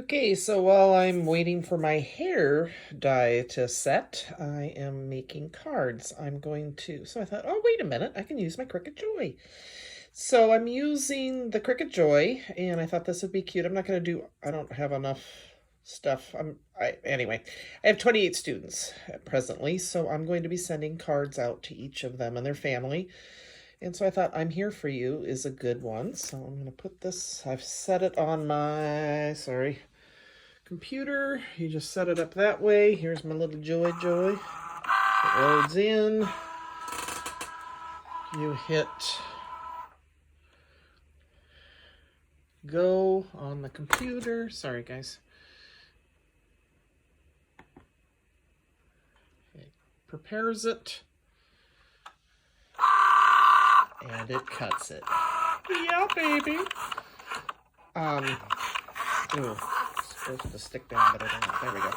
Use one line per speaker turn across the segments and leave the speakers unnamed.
Okay, so while I'm waiting for my hair dye to set, I am making cards. So I thought, oh, wait a minute, I can use my Cricut Joy. So I'm using the Cricut Joy, and I thought this would be cute. I don't have enough stuff. Anyway, I have 28 students presently, so I'm going to be sending cards out to each of them and their family. And so I thought I'm Here For You is a good one. So I'm going to put this, I've set it on my, computer. You just set it up that way. Here's my little Joy. It loads in. You hit go on the computer. Sorry, guys. It prepares it. And it cuts it. Yeah, baby. Ooh, it's supposed to stick down, but I don't. There we go.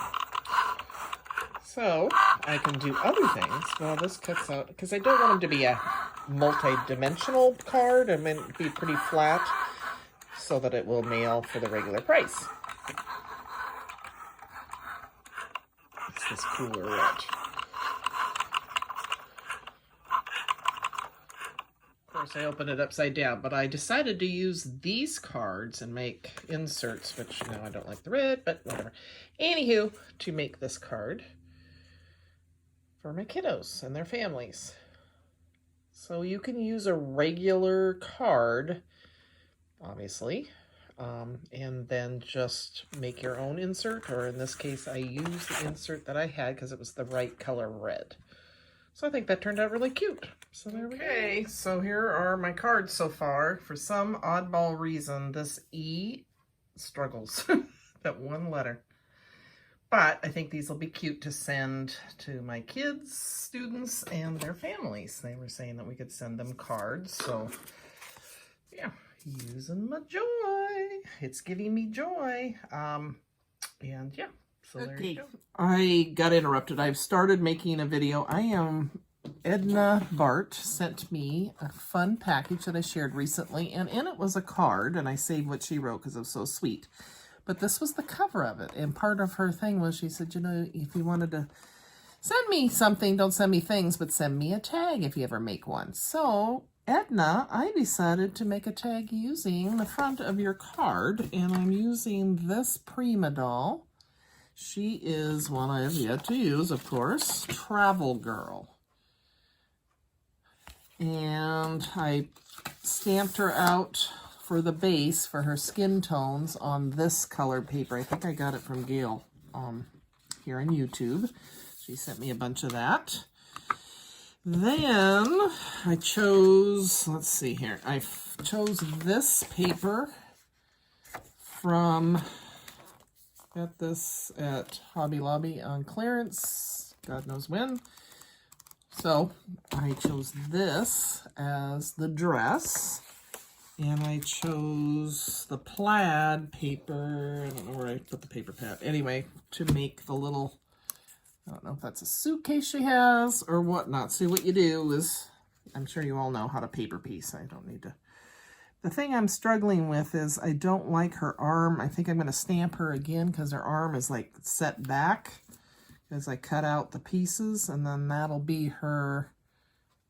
So, I can do other things. Well, this cuts out, because I don't want them to be a multi-dimensional card. I mean, be pretty flat, so that it will mail for the regular price. It's this cooler red. Of course, I opened it upside down, but I decided to use these cards and make inserts, which, I don't like the red, but whatever. Anywho, to make this card for my kiddos and their families. So you can use a regular card, obviously, and then just make your own insert, or in this case, I used the insert that I had because it was the right color red. So I think that turned out really cute. So there we go. Okay, so here are my cards so far. For some oddball reason, this E struggles, that one letter. But I think these will be cute to send to my kids, students, and their families. They were saying that we could send them cards, so yeah, using my joy. It's giving me joy. And yeah. So there you go. I got interrupted. I've started making a video. Edna Bart sent me a fun package that I shared recently, and in it was a card, and I saved what she wrote because it was so sweet. But this was the cover of it, and part of her thing was she said, if you wanted to send me something, don't send me things, but send me a tag if you ever make one. So, Edna, I decided to make a tag using the front of your card, and I'm using this Prima doll. She is one I have yet to use, of course, Travel Girl. And I stamped her out for the base for her skin tones on this colored paper. I think I got it from Gail here on YouTube. She sent me a bunch of that. Then I chose, let's see here, I chose this paper from... Got this at Hobby Lobby on clearance, God knows when. So I chose this as the dress, and I chose the plaid paper. I don't know where I put the paper pad. Anyway, to make the little, I don't know if that's a suitcase she has or whatnot. See, what you do is, I'm sure you all know how to paper piece. I don't need to. The thing I'm struggling with is I don't like her arm. I think I'm going to stamp her again because her arm is like set back as I cut out the pieces, and then that'll be her,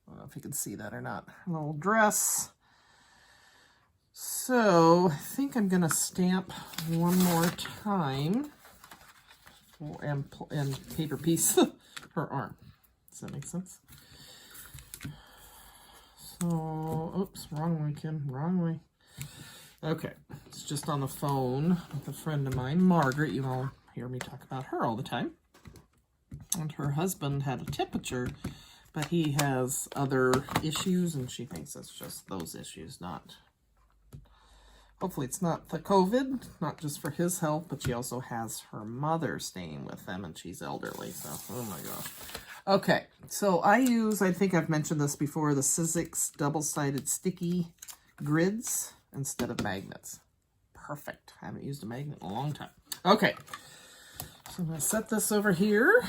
I don't know if you can see that or not, her little dress. So I think I'm going to stamp one more time and paper piece her arm. Does that make sense? So, oops, wrong way, Kim, wrong way. Okay, it's just on the phone with a friend of mine, Margaret. You all hear me talk about her all the time. And her husband had a temperature, but he has other issues, and she thinks it's just those issues, not... Hopefully it's not the COVID, not just for his health, but she also has her mother staying with them, and she's elderly, so, oh my gosh. Okay, so I think I've mentioned this before, the Sizzix double-sided sticky grids instead of magnets. Perfect. I haven't used a magnet in a long time. Okay, so I'm going to set this over here.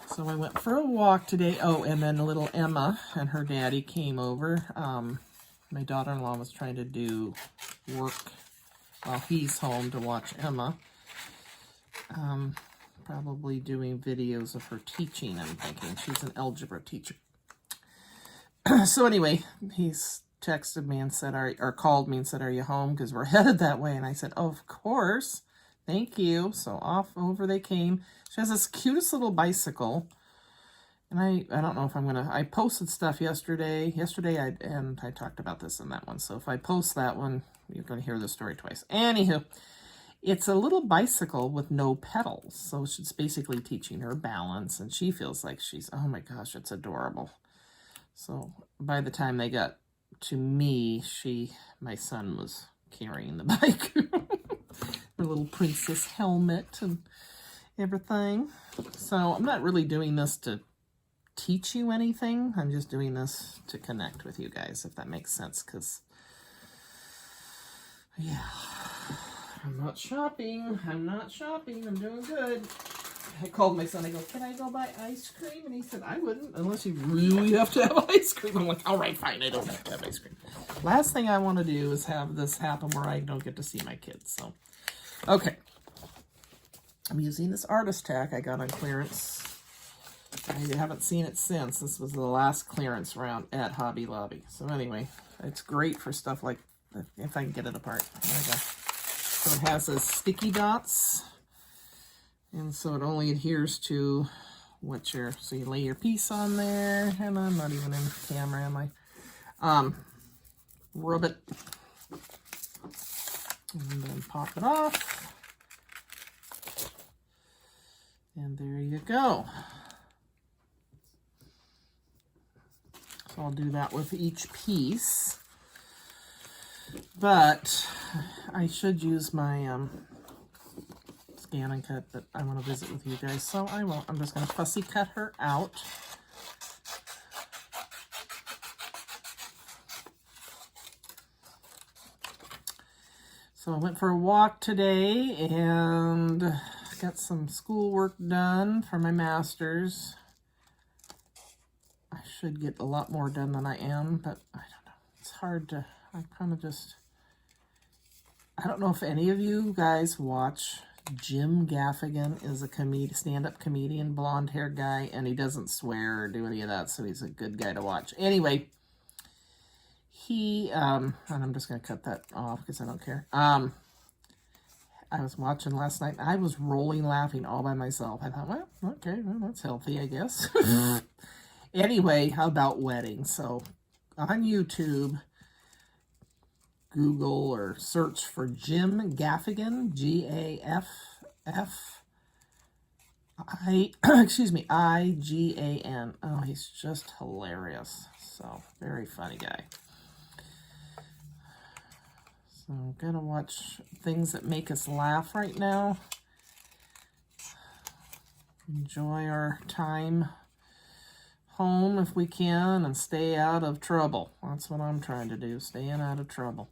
So I went for a walk today. Oh, and then little Emma and her daddy came over. My daughter-in-law was trying to do work while he's home to watch Emma. Probably doing videos of her teaching, I'm thinking. She's an algebra teacher. So anyway, he's texted me and said, or called me and said, are you home? Because we're headed that way. And I said, oh, of course. Thank you. So off over they came. She has this cutest little bicycle. And I don't know if I'm going to... I posted stuff yesterday. And I talked about this in that one. So if I post that one, you're going to hear the story twice. Anywho, it's a little bicycle with no pedals. So she's basically teaching her balance. And she feels like she's... Oh my gosh, it's adorable. So by the time they got to me, my son was carrying the bike. Her little princess helmet and everything. So I'm not really doing this to teach you anything. I'm just doing this to connect with you guys, if that makes sense. Because, yeah, I'm not shopping. I'm doing good. I called my son. I go, can I go buy ice cream? And he said, I wouldn't unless you really have to have ice cream. I'm like, all right, fine. I don't have to have ice cream. Last thing I want to do is have this happen where I don't get to see my kids. So, okay. I'm using this artist tack I got on clearance. I haven't seen it since. This was the last clearance round at Hobby Lobby. So anyway, it's great for stuff like, if I can get it apart. There we go. So it has those sticky dots. And so it only adheres to what so you lay your piece on there, and I'm not even in camera, am I? Rub it, and then pop it off, and there you go. So I'll do that with each piece, but I should use my, scan and cut, but I want to visit with you guys, so I won't. I'm just going to fussy cut her out. So I went for a walk today and got some schoolwork done for my master's. I should get a lot more done than I am, but I don't know. It's hard to, I don't know if any of you guys watch. Jim Gaffigan is a stand-up comedian, blonde-haired guy, and he doesn't swear or do any of that, so he's a good guy to watch. Anyway, and I'm just going to cut that off because I don't care. I was watching last night, and I was rolling laughing all by myself. I thought, well, okay, well, that's healthy, I guess. Anyway, how about weddings? So, on YouTube, Google or search for Jim Gaffigan, I-G-A-N. Oh, he's just hilarious. So, very funny guy. So, I'm going to watch things that make us laugh right now. Enjoy our time home if we can and stay out of trouble. That's what I'm trying to do, staying out of trouble.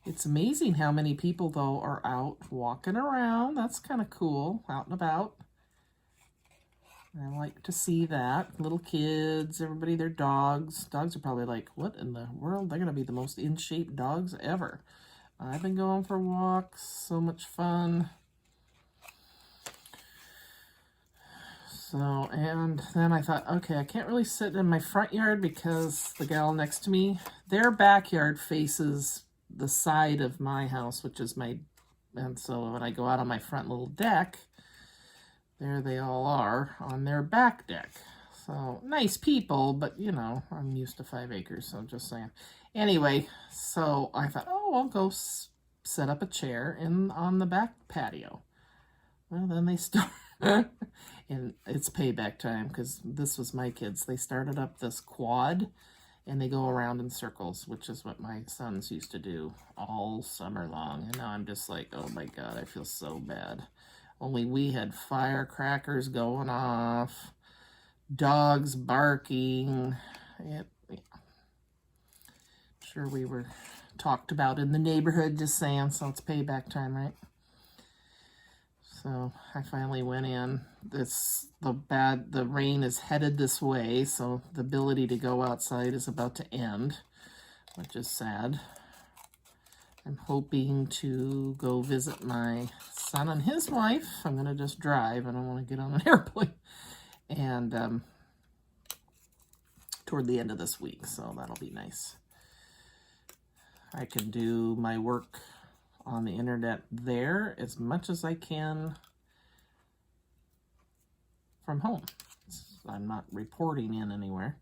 It's amazing how many people, though, are out walking around. That's kind of cool, out and about. I like to see that. Little kids, everybody, their dogs. Dogs are probably like, what in the world? They're going to be the most in-shape dogs ever. I've been going for walks. So much fun. So, and then I thought, okay, I can't really sit in my front yard because the gal next to me, their backyard faces the side of my house, which is and so when I go out on my front little deck, there they all are on their back deck. So, nice people, but, you know, I'm used to 5 acres, so I'm just saying. Anyway, so I thought, oh, I'll go set up a chair on the back patio. Well, then they start, and it's payback time, because this was my kids. They started up this quad, and they go around in circles, which is what my sons used to do all summer long. And now I'm just like, oh my God, I feel so bad. Only we had firecrackers going off, dogs barking. Sure, we were talked about in the neighborhood, just saying, so it's payback time, right? So I finally went in. The rain is headed this way, so the ability to go outside is about to end, which is sad. I'm hoping to go visit my son and his wife. I'm going to just drive. I don't want to get on an airplane. And toward the end of this week, so that'll be nice. I can do my work on the internet there as much as I can from home. I'm not reporting in anywhere.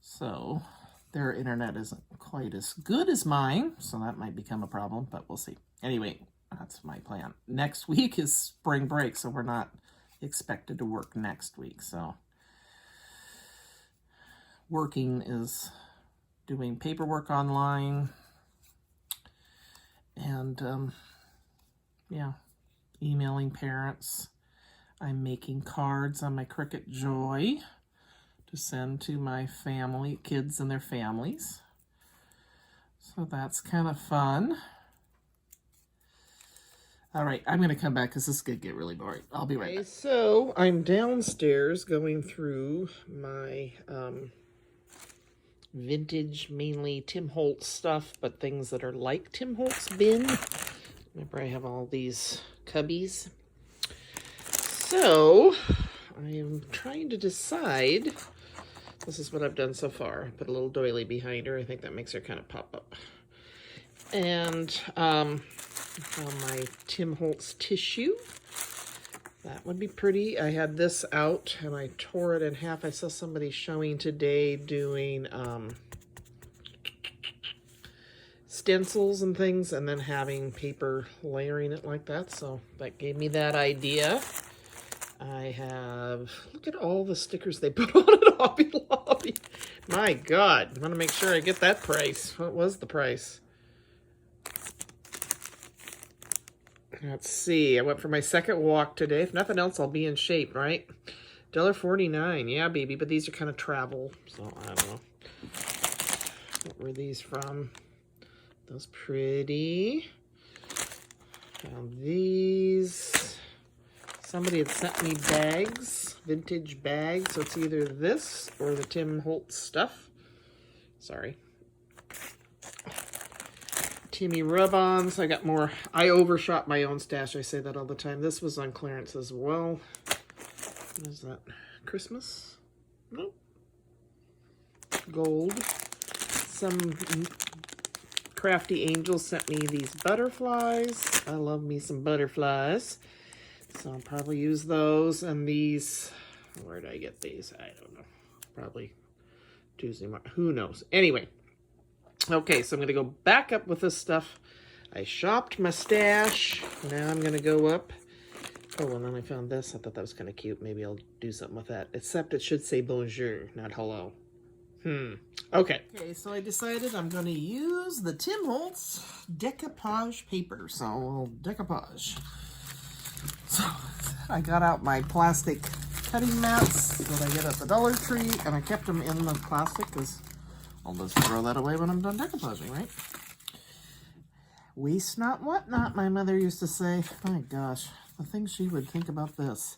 So their internet isn't quite as good as mine, so that might become a problem, but we'll see. Anyway, that's my plan. Next week is spring break, so we're not expected to work next week. So working is doing paperwork online and yeah, emailing parents. I'm making cards on my Cricut Joy to send to my family, kids and their families. So that's kind of fun. All right, I'm going to come back because this is going to get really boring. I'll be right back. So I'm downstairs going through my vintage, mainly Tim Holtz stuff, but things that are like Tim Holtz bin. Remember, I have all these cubbies. So I am trying to decide. This is what I've done so far. Put a little doily behind her. I think that makes her kind of pop up. And I found my Tim Holtz tissue. That would be pretty. I had this out and I tore it in half. I saw somebody showing today doing stencils and things and then having paper layering it like that. So that gave me that idea. I have, look at all the stickers they put on at Hobby Lobby. My God, I want to make sure I get that price. What was the price? Let's see. I went for my second walk today. If nothing else, I'll be in shape, right? $1.49. Yeah, baby, but these are kind of travel, so I don't know. What were these from? Those pretty. Found these. Somebody had sent me bags, vintage bags, so it's either this or the Tim Holtz stuff. Sorry. Timmy rub-ons. I got more. I overshot my own stash. I say that all the time. This was on clearance as well. What is that? Christmas? No. Gold. Some crafty angels sent me these butterflies. I love me some butterflies. So I'll probably use those. And these, where did I get these? I don't know. Probably Tuesday, who knows? Anyway. Okay, so I'm going to go back up with this stuff. I shopped my stash. Now I'm going to go up. Oh, and then I found this. I thought that was kind of cute. Maybe I'll do something with that. Except it should say bonjour, not hello. Okay. Okay, so I decided I'm going to use the Tim Holtz decoupage paper. So I'll decoupage. So I got out my plastic cutting mats that I get at the Dollar Tree, and I kept them in the plastic because I'll just throw that away when I'm done decoupaging, right? Waste not, what not, my mother used to say. My gosh, the things she would think about this.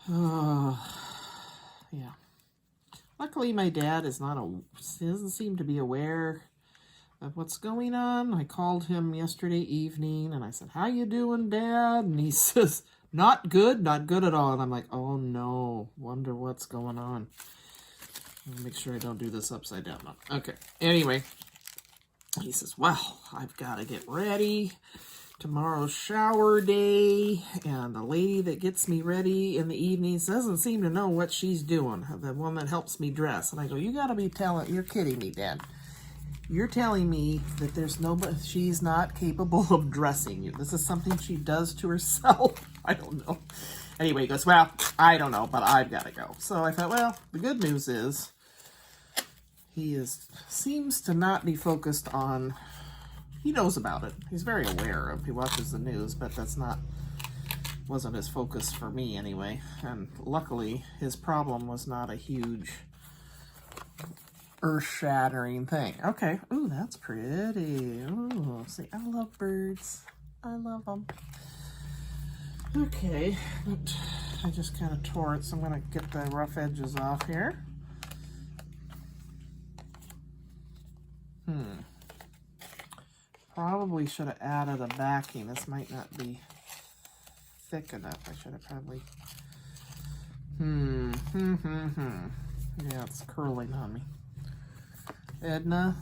Oh, yeah. Luckily, my dad is doesn't seem to be aware of what's going on. I called him yesterday evening, and I said, "How you doing, Dad?" And he says, not good at all. And I'm like, oh no, wonder what's going on. I'll make sure I don't do this upside down. Okay, anyway, he says, well, I've got to get ready. Tomorrow's shower day, and the lady that gets me ready in the evenings doesn't seem to know what she's doing, the one that helps me dress. And I go, you got to be you're kidding me, Dad. You're telling me that there's nobody, she's not capable of dressing you. This is something she does to herself. I don't know. Anyway, he goes, well, I don't know, but I've got to go. So I thought, well, the good news is he seems to not be focused on, he knows about it. He's very aware of, he watches the news, but wasn't his focus for me anyway. And luckily, his problem was not a huge earth-shattering thing. Okay. Ooh, that's pretty. Ooh, see, I love birds. I love them. Okay. I just kind of tore it, so I'm going to get the rough edges off here. probably should have added a backing. This might not be thick enough. I should have probably... Yeah, it's curling on me. Edna,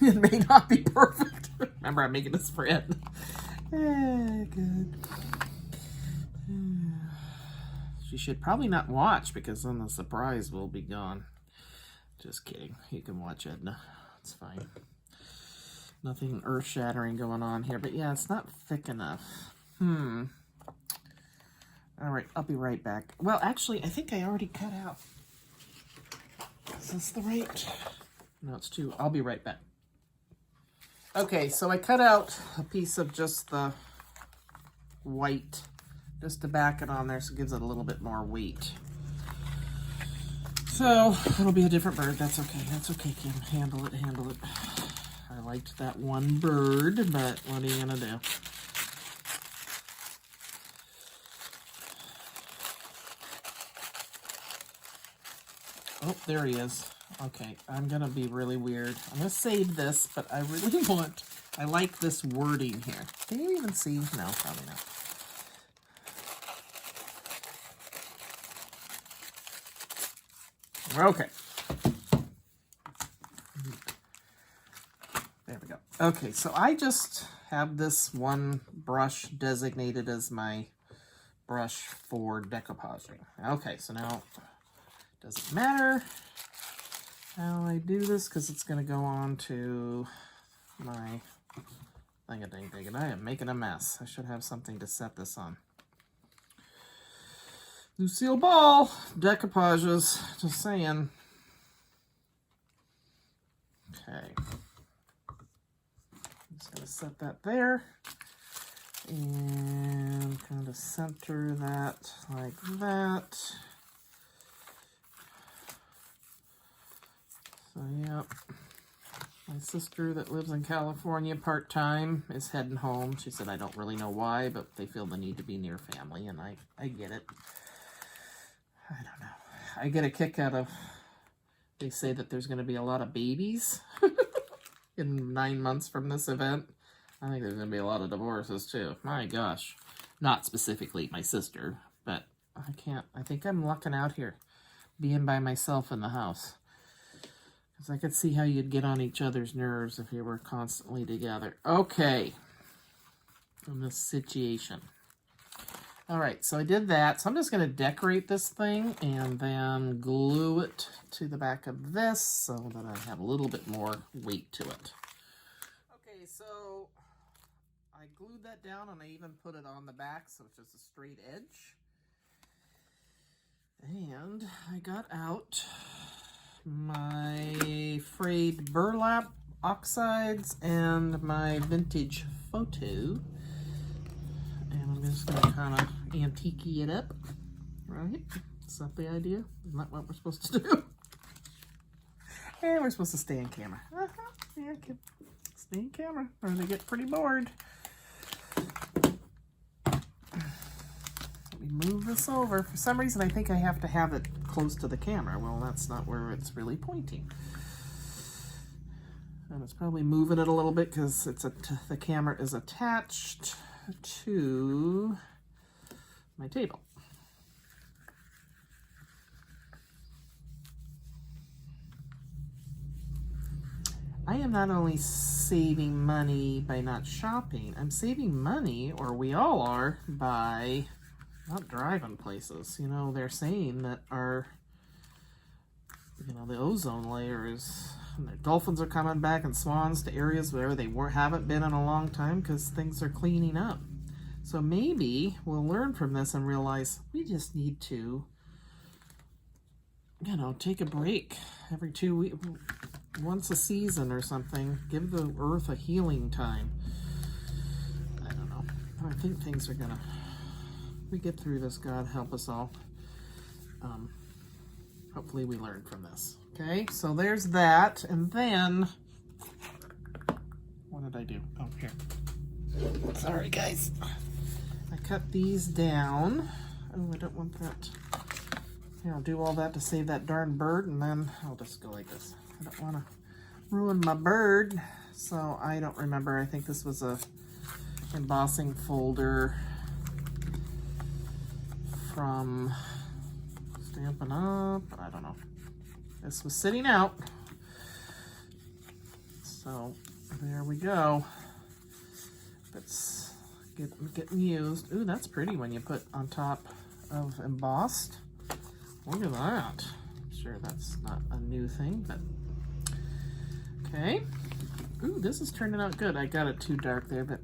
it may not be perfect. Remember, I'm making a spread. Good. She should probably not watch because then the surprise will be gone. Just kidding. You can watch, Edna. It's fine. Nothing earth-shattering going on here. But yeah, it's not thick enough. All right, I'll be right back. Well, actually, I think I already cut out. Is this the right? No, it's too. I'll be right back. Okay, so I cut out a piece of just the white, just to back it on there so it gives it a little bit more weight. So, it'll be a different bird. That's okay. That's okay, Kim. Handle it, handle it. I liked that one bird, but what are you gonna do? Oh, there he is. Okay, I'm gonna be really weird. I'm gonna save this, but I really I like this wording here. Can you even see? No, probably not. Okay. There we go. Okay, so I just have this one brush designated as my brush for decoupaging. Okay, so now doesn't matter how I do this because it's going to go on to my thing-a-ding-ding, and I am making a mess. I should have something to set this on. Lucille Ball, decoupages, just saying. Okay. I'm just going to set that there. And kind of center that like that. So, yeah. My sister that lives in California part-time is heading home. She said, I don't really know why, but they feel the need to be near family, and I get it. I don't know. I get a kick out of, they say that there's going to be a lot of babies in 9 months from this event. I think there's going to be a lot of divorces too. My gosh. Not specifically my sister, but I think I'm lucking out here being by myself in the house. Because I could see how you'd get on each other's nerves if you were constantly together. Okay. In this situation. Alright, so I did that. So I'm just going to decorate this thing and then glue it to the back of this so that I have a little bit more weight to it. Okay, so I glued that down and I even put it on the back so it's just a straight edge. And I got out my frayed burlap oxides and my vintage photo. And I'm just going to kind of antique-y it up, right? Is that the idea? Isn't that what we're supposed to do? And we're supposed to stay in camera. Yeah, stay in camera or they get pretty bored. Let me move this over. For some reason, I think I have to have it close to the camera. Well, that's not where it's really pointing. And it's probably moving it a little bit because the camera is attached to my table. I am not only saving money by not shopping, I'm saving money, or we all are, by not driving places. You know, they're saying that the ozone layer is, dolphins are coming back and swans to areas where they haven't been in a long time because things are cleaning up. So maybe we'll learn from this and realize we just need to, take a break every 2 weeks, once a season or something. Give the earth a healing time. I don't know. I think things are gonna, we get through this, God help us all. Hopefully we learn from this. Okay, so there's that. And then, what did I do? Oh, here. Sorry, guys. I cut these down. Oh, I don't want that. Here, I'll do all that to save that darn bird, and then I'll just go like this. I don't want to ruin my bird. So I don't remember. I think this was a embossing folder from Stampin' Up. I don't know. This was sitting out. So there we go. It's getting used. Ooh, that's pretty when you put on top of embossed. Look at that. I'm sure that's not a new thing, but okay. Ooh, this is turning out good. I got it too dark there, but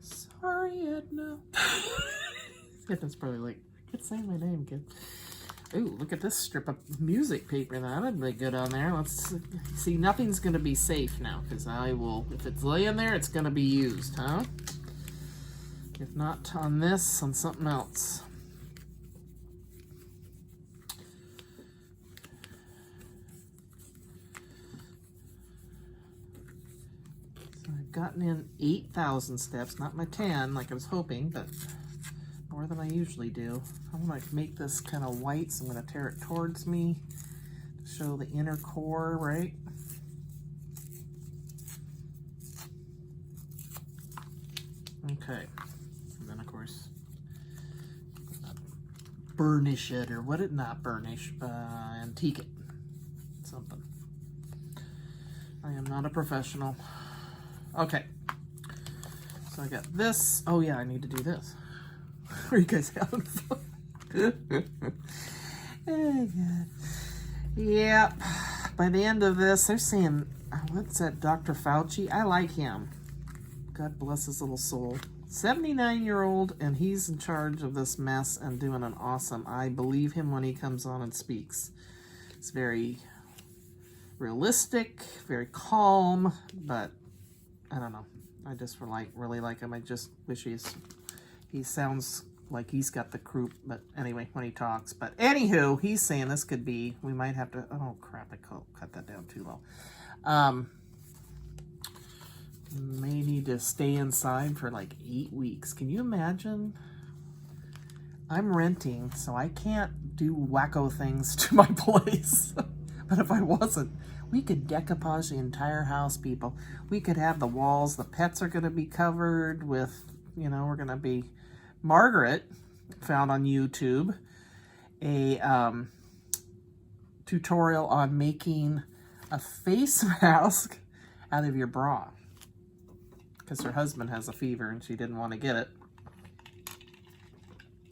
sorry, Edna. Edna's probably like, quit saying my name, kid. Ooh, look at this strip of music paper. That'd be good on there. Let's see. Nothing's gonna be safe now because I will. If it's laying there, it's gonna be used, huh? If not on this, on something else. So I've gotten in 8,000 steps, not my 10 like I was hoping, but more than I usually do. I'm gonna make this kind of white, so I'm gonna tear it towards me to show the inner core, right? Okay, and then of course, burnish it, or what it not burnish, antique it, something. I am not a professional. Okay, so I got this. Oh yeah, I need to do this. Are you guys having fun? Oh, God. Yep. By the end of this, they're saying, what's that, Dr. Fauci? I like him. God bless his little soul. 79-year-old, and he's in charge of this mess and doing an awesome. I believe him when he comes on and speaks. It's very realistic, very calm, but I don't know. I just really like him. I just wish he sounds like he's got the croup, but anyway, when he talks. But anywho, he's saying this could be, we might have to, oh crap, I cut that down too low. May need to stay inside for like 8 weeks. Can you imagine? I'm renting, so I can't do wacko things to my place. But if I wasn't, we could decoupage the entire house, people. We could have the walls, the pets are going to be covered with, you know, we're going to be, Margaret found on YouTube a tutorial on making a face mask out of your bra because her husband has a fever and she didn't want to get it.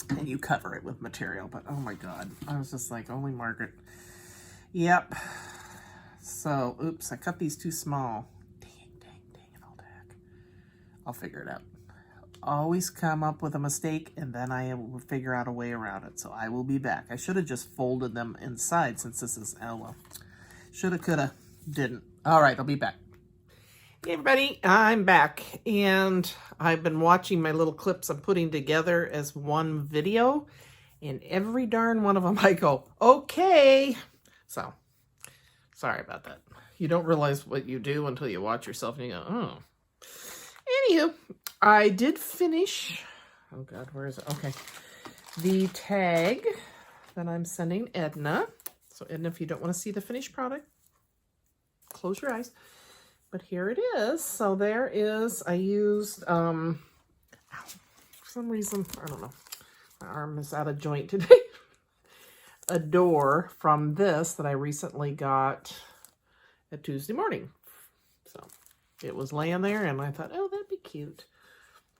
And you cover it with material, but oh my God, I was just like, only Margaret. Yep. So, oops, I cut these too small. Dang it, all the heck. I'll figure it out. Always come up with a mistake, and then I will figure out a way around it. So I will be back. I should have just folded them inside since this is, oh well. Shoulda, coulda, didn't. All right, I'll be back. Hey everybody, I'm back, and I've been watching my little clips I'm putting together as one video, and every darn one of them I go, okay. So, sorry about that. You don't realize what you do until you watch yourself and you go, oh. Anywho, I did finish, oh God, where is it? Okay, the tag that I'm sending Edna. So Edna, if you don't want to see the finished product, close your eyes. But here it is. So there is, I used, for some reason, I don't know, my arm is out of joint today. A door from this that I recently got at Tuesday morning. So it was laying there and I thought, oh, that'd be cute.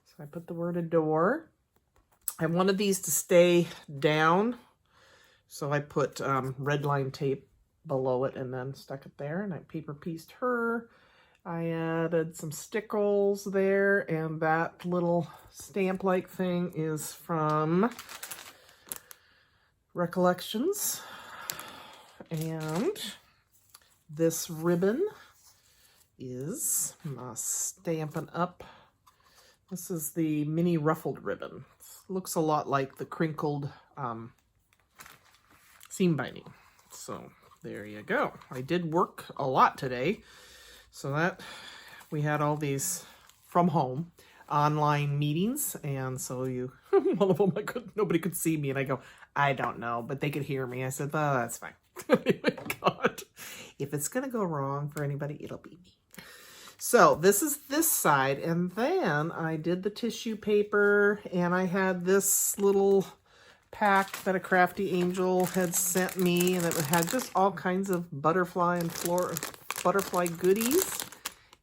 So I put the word adore. I wanted these to stay down. So I put red line tape below it and then stuck it there, and I paper pieced her. I added some stickles there, and that little stamp-like thing is from Recollections. And this ribbon is Stampin' Up. This is the mini ruffled ribbon. It looks a lot like the crinkled seam binding. So there you go. I did work a lot today. So that we had all these from home online meetings, and so one of them nobody could see me, and I go, I don't know, but they could hear me. I said, oh, that's fine. Anyway, God, if it's gonna go wrong for anybody, it'll be me. So this is this side, and then I did the tissue paper, and I had this little pack that a crafty angel had sent me, and it had just all kinds of butterfly and butterfly goodies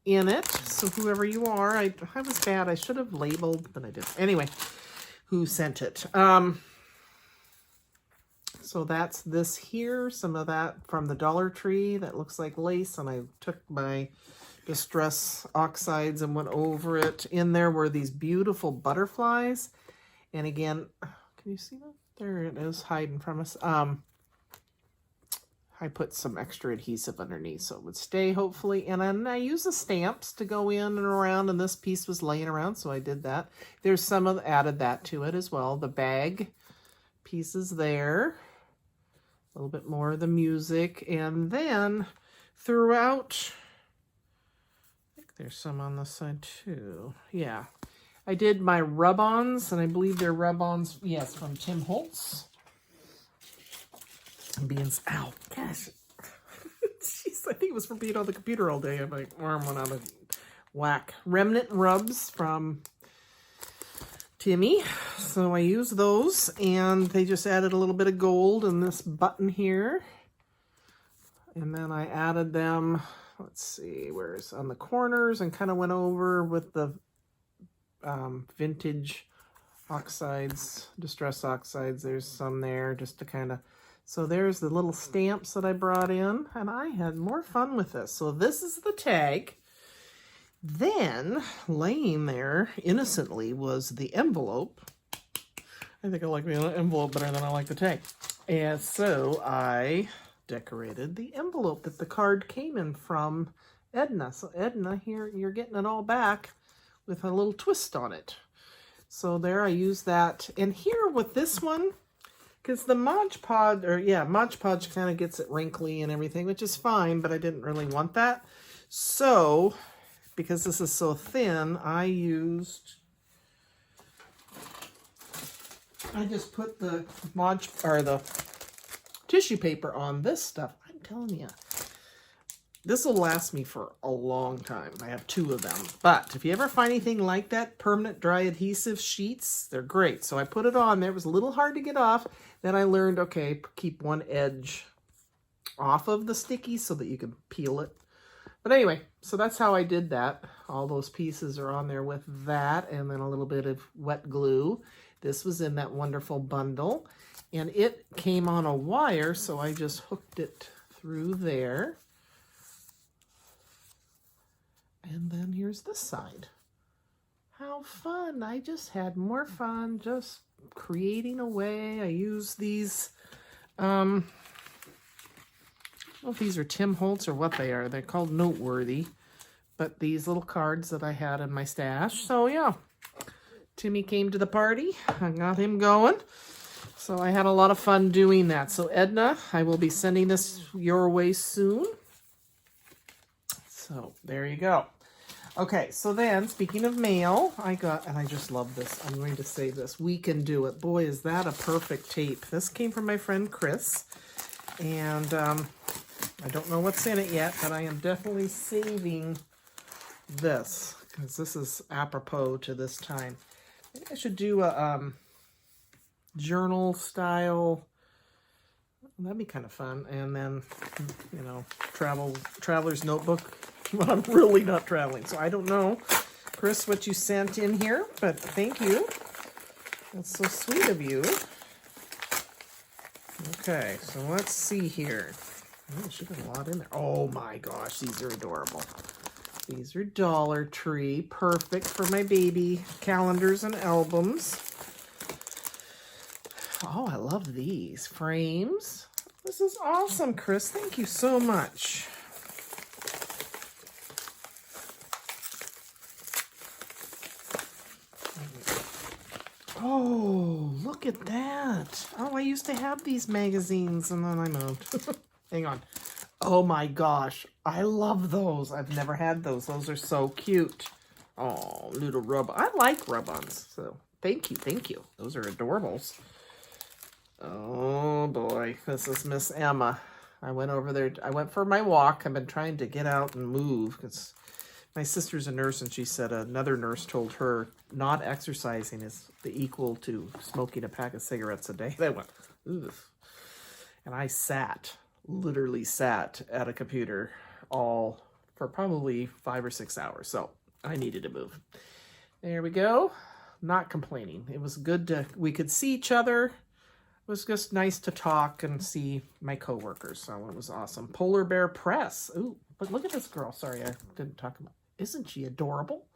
in it. So whoever you are, I was bad. I should have labeled, but I didn't. Anyway, who sent it? So that's this here, some of that from the Dollar Tree that looks like lace, and I took my Distress Oxides and went over it. In there were these beautiful butterflies, and again, can you see that? There it is, hiding from us. I put some extra adhesive underneath so it would stay, hopefully, and then I use the stamps to go in and around, and this piece was laying around, so I did that. There's some of added that to it as well. The bag pieces there. A little bit more of the music, and then throughout, I think there's some on this side too. Yeah, I did my rub-ons, and I believe they're rub-ons, yes, from Tim Holtz. Beans, ow, gosh. Jeez, I think it was from being on the computer all day. My arm went out of whack. Remnant rubs from Timmy. So I used those, and they just added a little bit of gold in this button here. And then I added them, let's see, where's on the corners, and kind of went over with the vintage oxides, Distress Oxides. There's some there just to kind of, so there's the little stamps that I brought in, and I had more fun with this. So this is the tag. Then, laying there innocently was the envelope. I think I like the envelope better than I like the tag. And so I decorated the envelope that the card came in from Edna. So Edna, here you're getting it all back with a little twist on it. So there I used that. And here with this one, because the Mod Podge, Mod Podge kind of gets it wrinkly and everything, which is fine, but I didn't really want that. So because this is so thin, I just put the the tissue paper on this stuff. I'm telling you, this will last me for a long time. I have 2 of them. But if you ever find anything like that, permanent dry adhesive sheets, they're great. So I put it on there. It was a little hard to get off. Then I learned, okay, keep one edge off of the sticky so that you can peel it. But anyway, so that's how I did that. All those pieces are on there with that, and then a little bit of wet glue. This was in that wonderful bundle, and it came on a wire, so I just hooked it through there. And then here's this side. How fun. I just had more fun just creating away. I used these, I don't know if these are Tim Holtz or what they are. They're called Noteworthy. But these little cards that I had in my stash. So yeah, Timmy came to the party. I got him going. So I had a lot of fun doing that. So Edna, I will be sending this your way soon. So there you go. Okay, so then, speaking of mail, I got, and I just love this. I'm going to say this. We Can Do It. Boy, is that a perfect tape. This came from my friend Chris. And I don't know what's in it yet, but I am definitely saving this, because this is apropos to this time. Maybe I should do a journal style. That'd be kind of fun. And then, you know, traveler's notebook when I'm really not traveling. So I don't know, Chris, what you sent in here, but thank you. That's so sweet of you. Okay, so let's see here. Oh, she got a lot in there. Oh my gosh, these are adorable. These are Dollar Tree. Perfect for my baby calendars and albums. Oh, I love these frames. This is awesome, Chris. Thank you so much. Oh, look at that. Oh, I used to have these magazines and then I moved. Hang on. Oh my gosh. I love those. I've never had those. Those are so cute. Oh, little rub. I like rub-ons. So thank you. Thank you. Those are adorables. Oh boy. This is Miss Emma. I went over there. I went for my walk. I've been trying to get out and move. It's My sister's a nurse, and she said another nurse told her not exercising is the equal to smoking a pack of cigarettes a day. They went, ugh. And I literally sat at a computer all for probably 5 or 6 hours. So I needed to move. There we go. Not complaining. It was good we could see each other. It was just nice to talk and see my coworkers. So it was awesome. Polar Bear Press. Ooh, but look at this girl. Sorry, I didn't talk about. Isn't she adorable?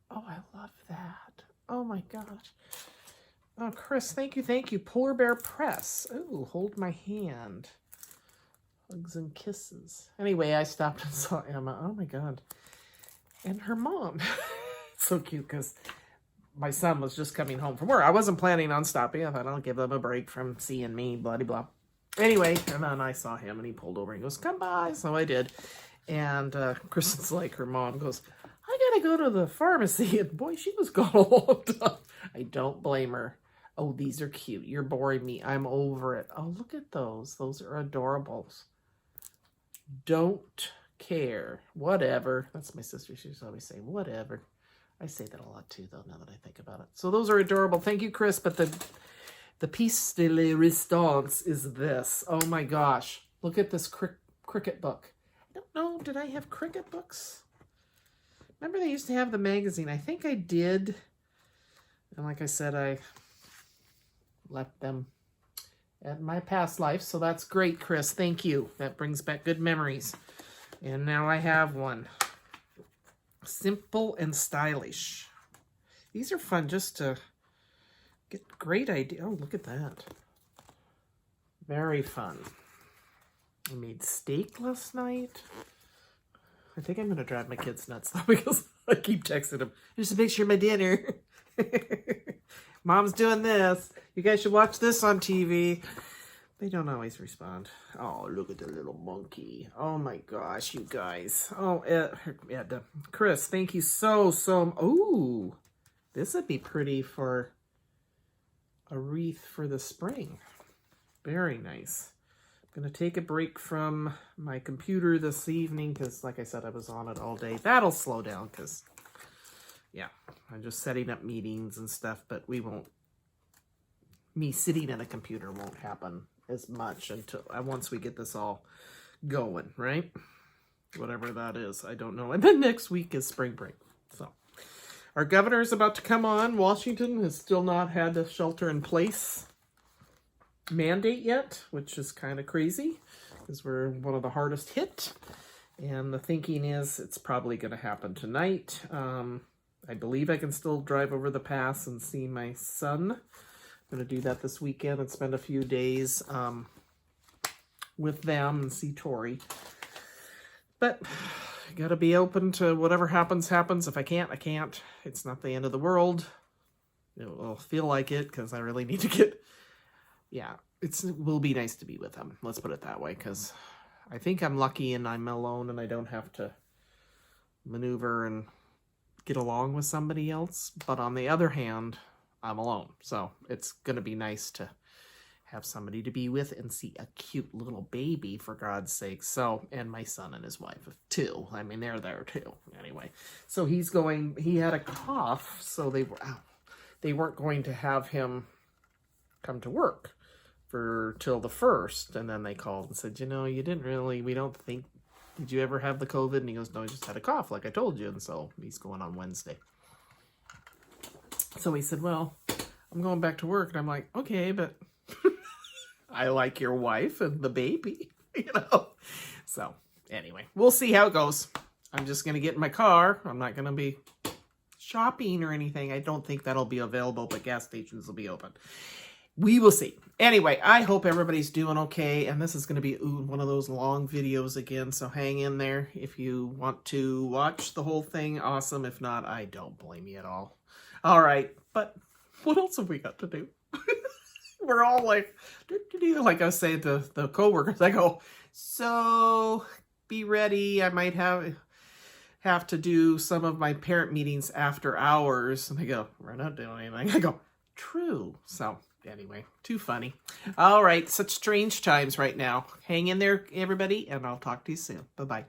Oh, I love that. Oh my gosh. Oh, Chris, thank you, thank you. Polar Bear Press. Ooh, hold my hand. Hugs and kisses. Anyway, I stopped and saw Emma. Oh my God. And her mom. So cute because my son was just coming home from work. I wasn't planning on stopping. I thought I'll give them a break from seeing me, blah, blah, blah. Anyway, and then I saw him and he pulled over and goes, come by. So I did. And Kristen's like, her mom goes, I gotta go to the pharmacy. And boy, she was gone a long time. I don't blame her. Oh, these are cute. You're boring me. I'm over it. Oh, look at those. Those are adorables. Don't care. Whatever. That's my sister. She's always saying, whatever. I say that a lot too, though, now that I think about it. So those are adorable. Thank you, Chris. But the piece de la resistance is this. Oh, my gosh. Look at this cricket book. I don't know. Did I have cricket books? Remember they used to have the magazine. I think I did. And like I said, I left them at my past life. So that's great, Chris. Thank you. That brings back good memories. And now I have one. Simple and stylish. These are fun just to get great idea. Oh, look at that. Very fun. I made steak last night. I think I'm going to drive my kids nuts though because I keep texting them. Here's a picture of my dinner. Mom's doing this. You guys should watch this on TV. They don't always respond. Oh, look at the little monkey. Oh my gosh, you guys. Oh, Chris, thank you so. Oh, this would be pretty for a wreath for the spring. Very nice. I'm going to take a break from my computer this evening because, like I said, I was on it all day. That'll slow down because, yeah, I'm just setting up meetings and stuff, but me sitting at a computer won't happen as much until once we get this all going, right? Whatever that is, I don't know. And then next week is spring break. So our governor is about to come on. Washington has still not had a shelter in place mandate yet, which is kind of crazy because we're one of the hardest hit. And the thinking is it's probably going to happen tonight. I believe I can still drive over the pass and see my son. I'm going to do that this weekend and spend a few days with them and see Tori. But I got to be open to whatever happens. If I can't, I can't. It's not the end of the world. It will feel like it because I really need to get... Yeah, it will be nice to be with him. Let's put it that way because I think I'm lucky and I'm alone and I don't have to maneuver and get along with somebody else. But on the other hand, I'm alone. So it's going to be nice to have somebody to be with and see a cute little baby, for God's sake. So, and my son and his wife too. I mean, they're there too. Anyway, so he had a cough, so they weren't going to have him come to work till the 1st. And then they called and said, you didn't really, we don't think, did you ever have the COVID? And he goes, no, I just had a cough like I told you. And so he's going on Wednesday. So he said, well, I'm going back to work. And I'm like, okay, but I like your wife and the baby, So anyway, we'll see how it goes. I'm just going to get in my car. I'm not going to be shopping or anything. I don't think that'll be available, but gas stations will be open. We will see. Anyway, I hope everybody's doing okay. And this is going to be one of those long videos again. So hang in there. If you want to watch the whole thing, awesome. If not, I don't blame you at all. All right. But what else have we got to do? We're all like I was saying to the coworkers, I go, so be ready. I might have to do some of my parent meetings after hours. And they go, we're not doing anything. I go, true. So anyway, too funny. All right. Such strange times right now. Hang in there, everybody. And I'll talk to you soon. Bye-bye.